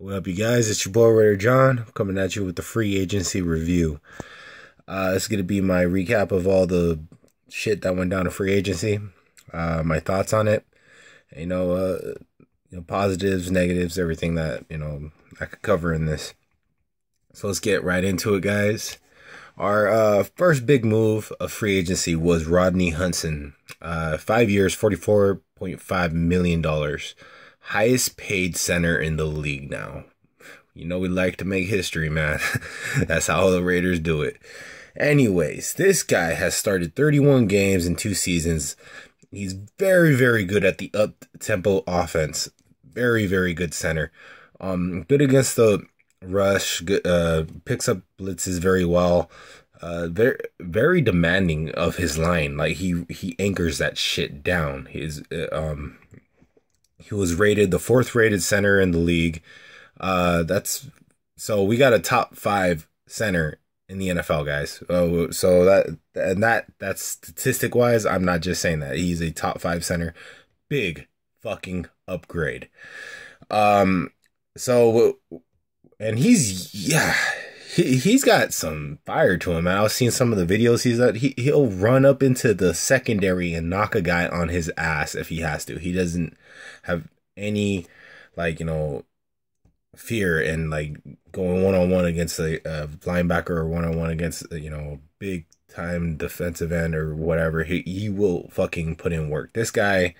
What up, you guys? It's your boy Raider John coming at you with the free agency review. It's gonna be my recap of all the shit that went down to free agency, my thoughts on it, positives, negatives, everything that I could cover in this. So let's get right into it, guys. Our first big move of free agency was Rodney Hudson, 5 years, $44.5 million. Highest paid center in the league now. We like to make history, man. That's how the Raiders do it. Anyways, this guy has started 31 games in 2 seasons. He's very, very good at the up-tempo offense. Very, very good center. Good against the rush. Good, picks up blitzes very well. Very, very demanding of his line. Like he anchors that shit down. He was rated the 4th rated center in the league. So we got a top 5 center in the NFL, guys. So that's statistic wise. I'm not just saying that. He's a top 5 center. Big fucking upgrade. And he's got some fire to him. I was seeing some of the videos he'll run up into the secondary and knock a guy on his ass if he has to. He doesn't have any fear in going one-on-one against a linebacker or one-on-one against big time defensive end or whatever. He will fucking put in work. This guy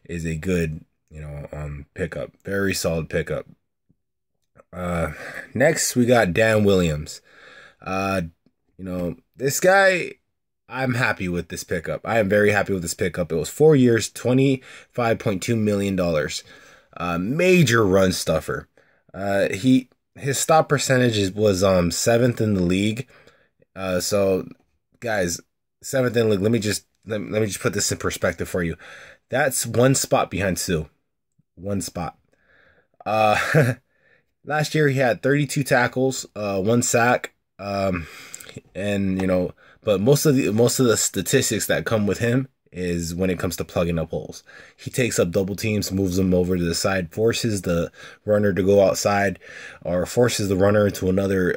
is a good pickup, very solid pickup. Next we got Dan Williams. This guy, I'm happy with this pickup. I am very happy with this pickup. It was 4 years, $25.2 million. Major run stuffer. His stop percentage was 7th in the league. So guys, 7th in the league. Let me just put this in perspective for you. That's 1 spot behind Sue. 1 spot. Last year he had 32 tackles, 1 sack, but most of the statistics that come with him is when it comes to plugging up holes. He takes up double teams, moves them over to the side, forces the runner to go outside, or forces the runner to another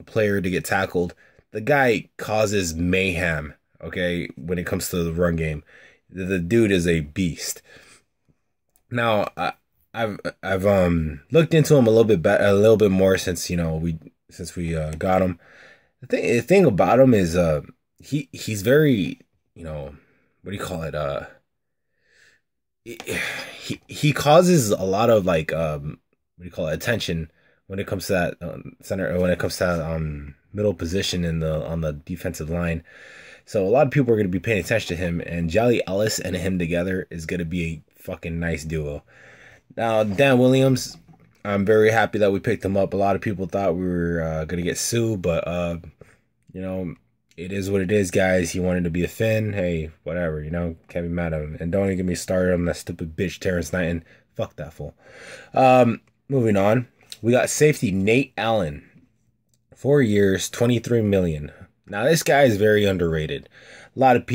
player to get tackled. The guy causes mayhem, okay, when it comes to the run game. The dude is a beast. Now, I've looked into him a little bit more since we got him. The thing about him is he's very what do you call it, he causes a lot of attention when it comes to that center, when it comes to that middle position on the defensive line. So a lot of people are going to be paying attention to him, and Jolly Ellis and him together is going to be a fucking nice duo. Now, Dan Williams, I'm very happy that we picked him up. A lot of people thought we were going to get sued, but, it is what it is, guys. He wanted to be a Finn. Hey, whatever, can't be mad at him. And don't even get me started on that stupid bitch, Terrence Knighton. Fuck that fool. Moving on. We got safety Nate Allen. 4 years, $23 million. Now, this guy is very underrated. A lot of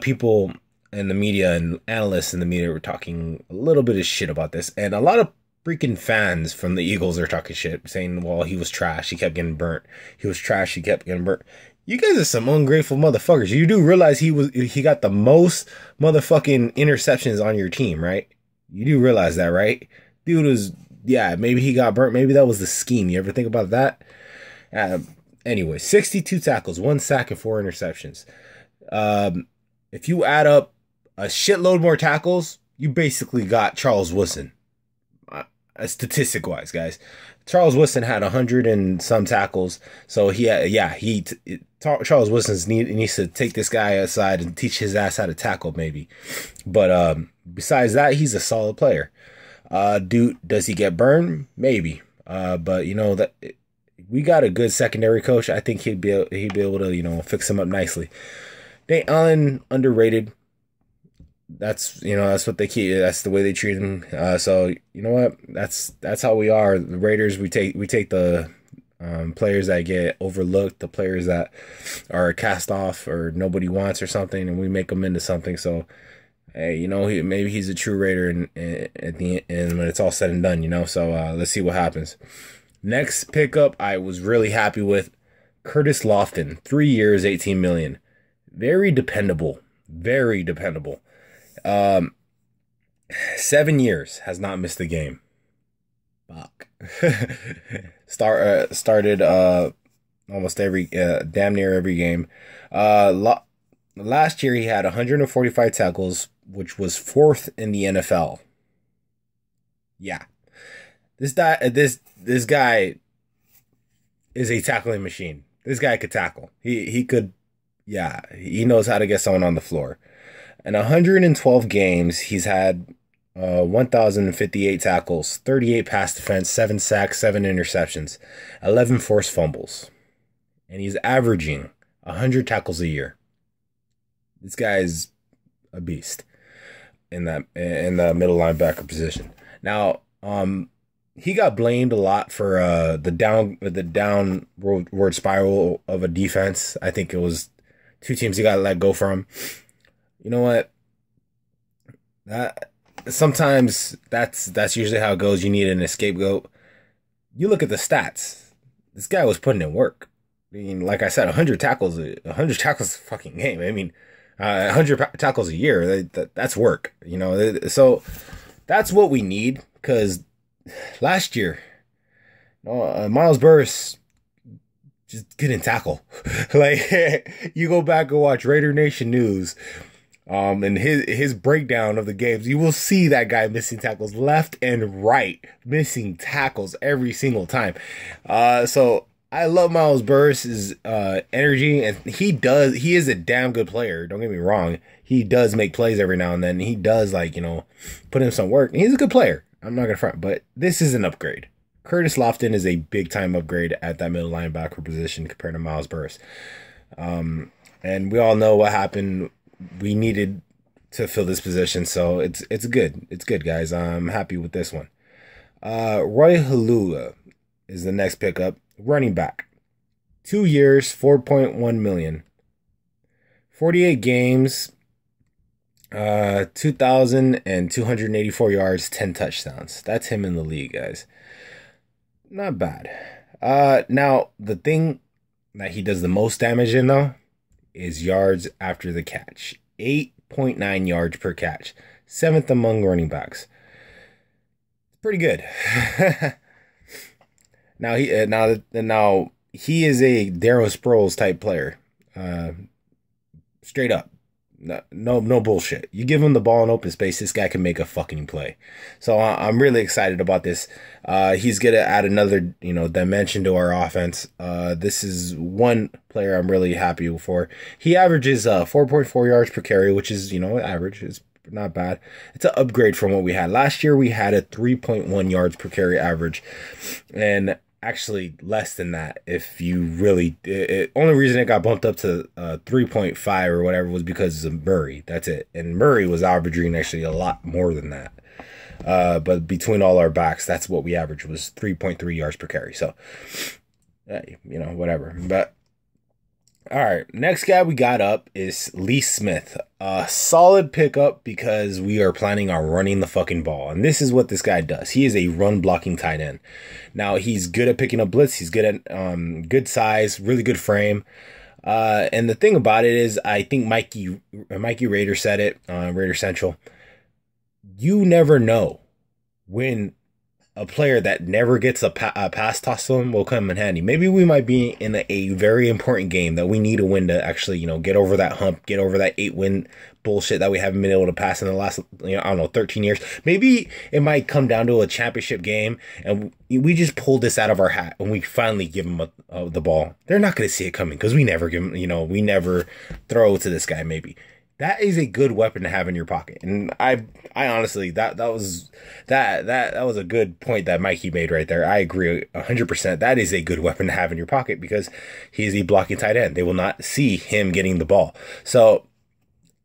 people and the media and analysts in the media were talking a little bit of shit about this, and a lot of freaking fans from the Eagles are talking shit, saying, well, he was trash, he kept getting burnt. He was trash, he kept getting burnt. You guys are some ungrateful motherfuckers. You do realize he got the most motherfucking interceptions on your team, right? You do realize that, right? Dude was, yeah, maybe he got burnt, maybe that was the scheme. You ever think about that? Anyway, 62 tackles, 1 sack, and 4 interceptions. If you add up a shitload more tackles, you basically got Charles Woodson. Statistic wise, guys, Charles Woodson had 100 and some tackles. So Charles Woodson needs to take this guy aside and teach his ass how to tackle, maybe. But besides that, he's a solid player. Does he get burned? Maybe. But that we got a good secondary coach. I think he'd be able to fix him up nicely. Nate Allen, underrated. That's what they keep. That's the way they treat him. So you know what? That's how we are. The Raiders, we take the players that get overlooked, the players that are cast off or nobody wants or something, and we make them into something. So hey, maybe he's a true Raider at the end when it's all said and done. So let's see what happens. Next pickup, I was really happy with Curtis Lofton, 3 years, 18 million. Very dependable, very dependable. 7 years, has not missed a game. Fuck. Started almost every damn near every game. Last year he had 145 tackles, which was 4th in the NFL. Yeah. This guy is a tackling machine. This guy could tackle. He could, yeah, he knows how to get someone on the floor. In 112 games, he's had 1,058 tackles, 38 pass defense, 7 sacks, 7 interceptions, 11 forced fumbles. And he's averaging 100 tackles a year. This guy's a beast in the middle linebacker position. Now, he got blamed a lot for the downward spiral of a defense. I think it was 2 teams he got let go from. You know what? Sometimes that's usually how it goes. You need an scapegoat. You look at the stats. This guy was putting in work. I mean, like I said, 100 tackles is a fucking game. I mean, 100 tackles a year, that's work. So that's what we need, because last year, Miles Burris just didn't tackle. Like, you go back and watch Raider Nation News, and his breakdown of the games, you will see that guy missing tackles left and right, missing tackles every single time. So I love Miles Burris' energy, and he is a damn good player. Don't get me wrong. He does make plays every now and then. He does, put in some work. And he's a good player. I'm not going to front, but this is an upgrade. Curtis Lofton is a big-time upgrade at that middle linebacker position compared to Miles Burris. And we all know what happened. We needed to fill this position, so it's good. It's good, guys. I'm happy with this one. Roy Helu is the next pickup. Running back. 2 years, 4.1 million. 48 games, 2,284 yards, 10 touchdowns. That's him in the league, guys. Not bad. Now, the thing that he does the most damage in, though, is yards after the catch. 8.9 yards per catch. 7th among running backs. Pretty good. Now he is a Darryl Sproles type player. Straight up. No bullshit. You give him the ball in open space, this guy can make a fucking play. So I'm really excited about this. He's gonna add another dimension to our offense. This is one player I'm really happy for. He averages 4.4 yards per carry, which is average. It's not bad. It's an upgrade from what we had last year. We had a 3.1 yards per carry average, and actually less than that. If you really, only reason it got bumped up to 3.5 or whatever was because of Murray. That's it. And Murray was averaging actually a lot more than that. But between all our backs, that's what we averaged, was 3.3 yards per carry. So, whatever. But all right, next guy we got up is Lee Smith. A solid pickup because we are planning on running the fucking ball. And this is what this guy does. He is a run blocking tight end. Now, he's good at picking up blitz. He's good at good size, really good frame. And the thing about it is, I think Mikey Raider said it on Raider Central. You never know when a player that never gets a pass tossed to him will come in handy. Maybe we might be in a very important game that we need a win to actually, get over that hump, get over that 8-win bullshit that we haven't been able to pass in the last, 13 years. Maybe it might come down to a championship game and we just pull this out of our hat and we finally give them the ball. They're not going to see it coming because we never give them, we never throw to this guy maybe. That is a good weapon to have in your pocket. And I honestly, that was a good point that Mikey made right there. I agree 100%. That is a good weapon to have in your pocket because he's a blocking tight end. They will not see him getting the ball. So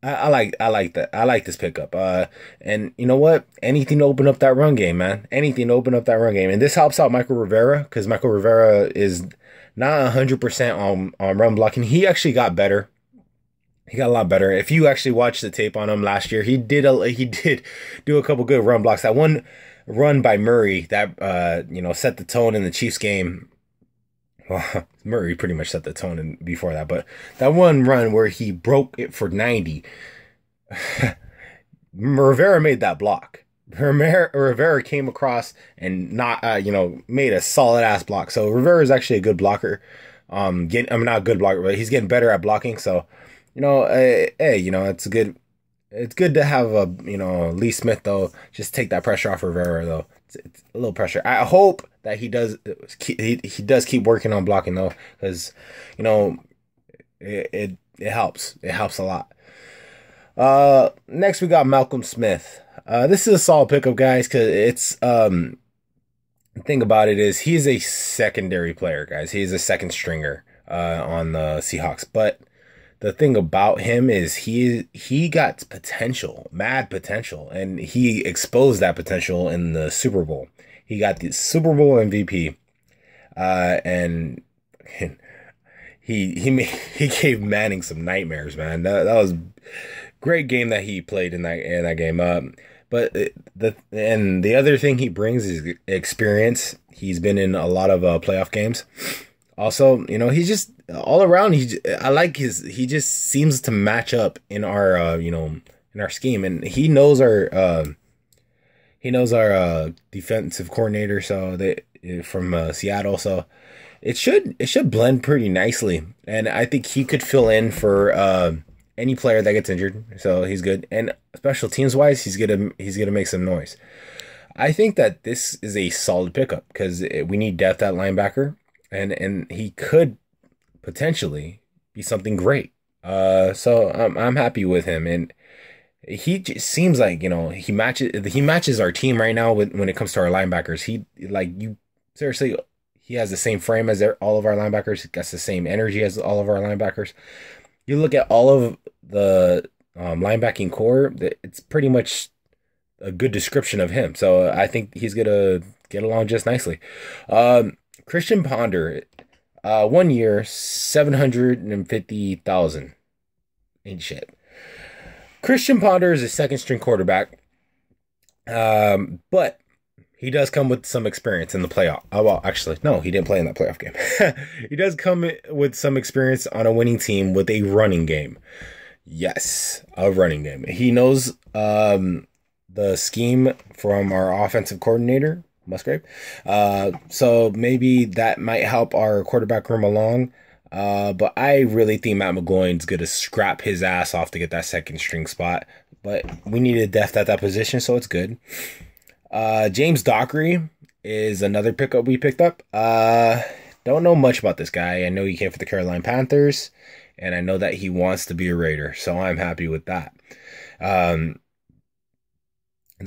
I like that. I like this pickup. And you know what? Anything to open up that run game, man. Anything to open up that run game. And this helps out Michael Rivera because Michael Rivera is not 100% on run blocking. He actually got better. He got a lot better. If you actually watch the tape on him last year, he did do a couple good run blocks. That one run by Murray that set the tone in the Chiefs game. Well, Murray pretty much set the tone before that, but that one run where he broke it for 90, Rivera made that block. Rivera came across and made a solid ass block. So Rivera is actually a good blocker. I'm not a good blocker, but he's getting better at blocking. So, it's good. It's good to have Lee Smith though. Just take that pressure off Rivera though. It's a little pressure. I hope that he does keep working on blocking though, because it helps. It helps a lot. Next we got Malcolm Smith. This is a solid pickup, guys, because it's the thing about it is he's a secondary player, guys. He's a second stringer on the Seahawks, but the thing about him is he got potential, mad potential, and he exposed that potential in the Super Bowl. He got the Super Bowl MVP, and he gave Manning some nightmares, man. That was great game that he played in that game. But the other thing he brings is experience. He's been in a lot of playoff games. Also, he's just all around. He just seems to match up in our in our scheme, and he knows our defensive coordinator. So from Seattle, so it should blend pretty nicely, and I think he could fill in for any player that gets injured. So he's good, and special teams wise, he's gonna make some noise. I think that this is a solid pickup because we need depth at linebacker. And he could potentially be something great. So I'm happy with him, and he just seems like he matches our team right now when it comes to our linebackers. Seriously, he has the same frame as all of our linebackers. He got the same energy as all of our linebackers. You look at all of the linebacking core, it's pretty much a good description of him. So I think he's gonna get along just nicely. Christian Ponder, 1 year, $750,000. Ain't shit. Christian Ponder is a second string quarterback, but he does come with some experience in the playoff. Oh, well, actually, no, he didn't play in that playoff game. He does come with some experience on a winning team with a running game. Yes, a running game. He knows the scheme from our offensive coordinator, Musgrave. So maybe that might help our quarterback room along. But I really think Matt McGloin's going to scrap his ass off to get that second string spot. But we needed depth at that position, so it's good. James Dockery is another pickup we picked up. Don't know much about this guy. I know he came for the Carolina Panthers, and I know that he wants to be a Raider, so I'm happy with that. The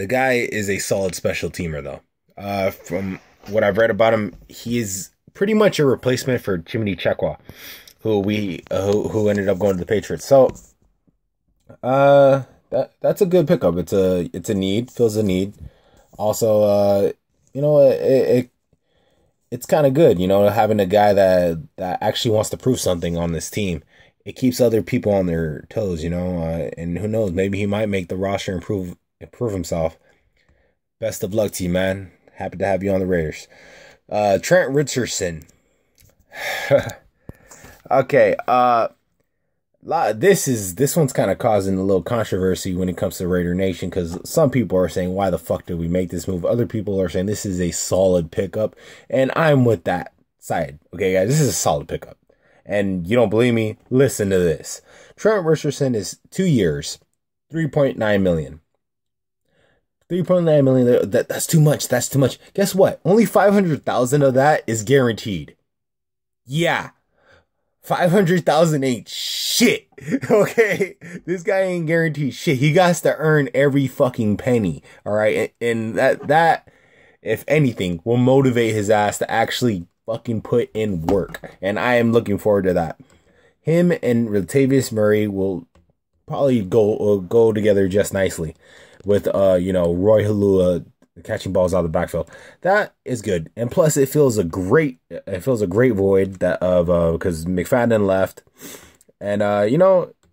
guy is a solid special teamer, though. From what I've read about him, he is pretty much a replacement for Jiminy Chekwa, who ended up going to the Patriots. So, that's a good pickup. It's a need, fills a need. Also, it's kind of good, having a guy that actually wants to prove something on this team. It keeps other people on their toes, and who knows, maybe he might make the roster and improve himself. Best of luck to you, man. Happy to have you on the Raiders. Trent Richardson. Okay. This one's kind of causing a little controversy when it comes to Raider Nation, because some people are saying, why the fuck did we make this move? Other people are saying this is a solid pickup, and I'm with that side. Okay, guys, this is a solid pickup. And you don't believe me? Listen to this. Trent Richardson is 2 years, $3.9 million. 3.9 million. That's too much. That's too much. Guess what? Only 500,000 of that is guaranteed. Yeah. 500,000 ain't shit. Okay. This guy ain't guaranteed shit. He got to earn every fucking penny. All right. And that, if anything, will motivate his ass to actually fucking put in work. And I am looking forward to that. Him and Latavius Murray will probably go together just nicely. With Roy Helu catching balls out of the backfield, that is good, and plus it fills a great void that because McFadden left, and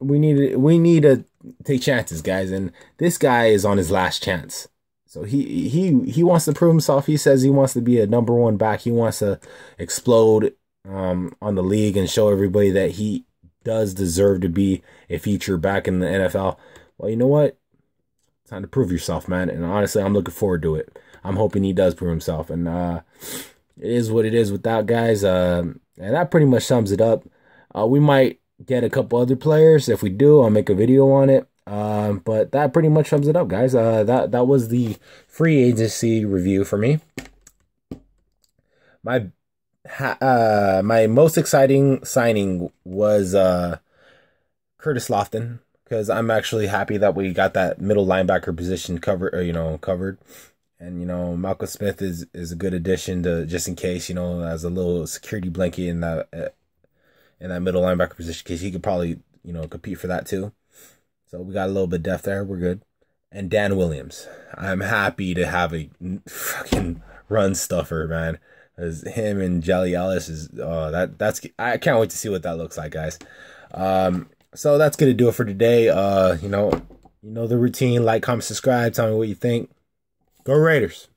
we need to take chances, guys. And this guy is on his last chance. So he wants to prove himself. He says he wants to be a #1 back. He wants to explode on the league and show everybody that he does deserve to be a feature back in the NFL. Well, you know what? Time to prove yourself, man. And honestly, I'm looking forward to it. I'm hoping he does prove himself. And it is what it is with that, guys. And that pretty much sums it up. We might get a couple other players. If we do, I'll make a video on it. But that pretty much sums it up, guys. That was the free agency review for me. My most exciting signing was Curtis Lofton, because I'm actually happy that we got that middle linebacker position covered. And Malcolm Smith is a good addition to, just in case, as a little security blanket in that middle linebacker position, because he could probably compete for that too. So we got a little bit of depth there. We're good. And Dan Williams, I'm happy to have a fucking run stuffer, man. As him and Jelly Ellis is that's I can't wait to see what that looks like, guys. So that's gonna do it for today. You know the routine. Like, comment, subscribe. Tell me what you think. Go Raiders.